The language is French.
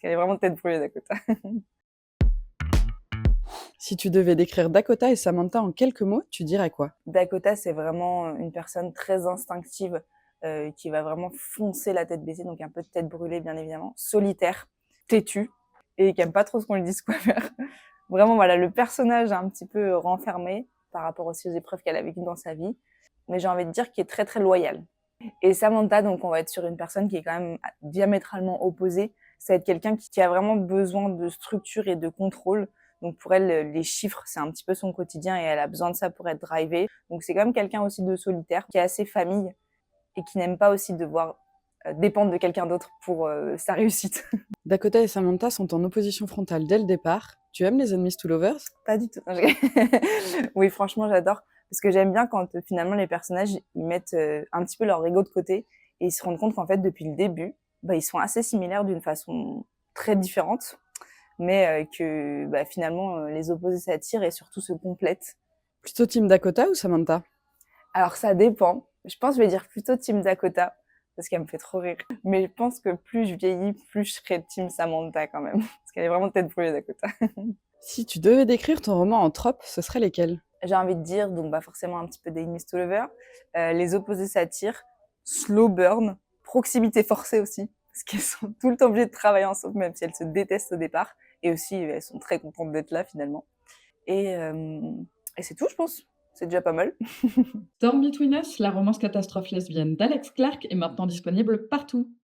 qu'elle est vraiment tête brûlée, Dakota. Si tu devais décrire Dakota et Samantha en quelques mots, tu dirais quoi? Dakota, c'est vraiment une personne très instinctive, qui va vraiment foncer la tête baissée, donc un peu de tête brûlée, bien évidemment, solitaire, têtue et qui aime pas trop ce qu'on lui dise quoi faire. Vraiment, voilà, le personnage un petit peu renfermé par rapport aussi aux épreuves qu'elle a vécues dans sa vie, mais j'ai envie de dire qui est très, très loyale. Et Samantha, donc on va être sur une personne qui est quand même diamétralement opposée. Ça va être quelqu'un qui a vraiment besoin de structure et de contrôle. Donc pour elle, les chiffres, c'est un petit peu son quotidien et elle a besoin de ça pour être drivée. Donc c'est quand même quelqu'un aussi de solitaire, qui est assez famille et qui n'aime pas aussi devoir dépendre de quelqu'un d'autre pour sa réussite. Dakota et Samantha sont en opposition frontale dès le départ. Tu aimes les Enemies to Lovers? Pas du tout. Oui, franchement, j'adore. Parce que j'aime bien quand finalement les personnages, ils mettent un petit peu leur ego de côté et ils se rendent compte qu'en fait, depuis le début, bah, ils sont assez similaires d'une façon très différente, mais que bah, finalement, les opposés s'attirent et surtout se complètent. Plutôt team Dakota ou Samantha? Alors ça dépend. Je pense que je vais dire plutôt Team Dakota, parce qu'elle me fait trop rire. Mais je pense que plus je vieillis, plus je serai Team Samantha quand même. Parce qu'elle est vraiment tête brûlée, Dakota. Si tu devais décrire ton roman en tropes, ce serait lesquels? J'ai envie de dire, donc bah forcément un petit peu d'Enemies to Lover, les opposés s'attirent, slow burn, proximité forcée aussi, parce qu'elles sont tout le temps obligées de travailler ensemble, même si elles se détestent au départ, et aussi elles sont très contentes d'être là finalement. Et, euh, et c'est tout, je pense. C'est déjà pas mal. Storm Between Us, la romance catastrophe lesbienne d'Alex Clark, est maintenant disponible partout.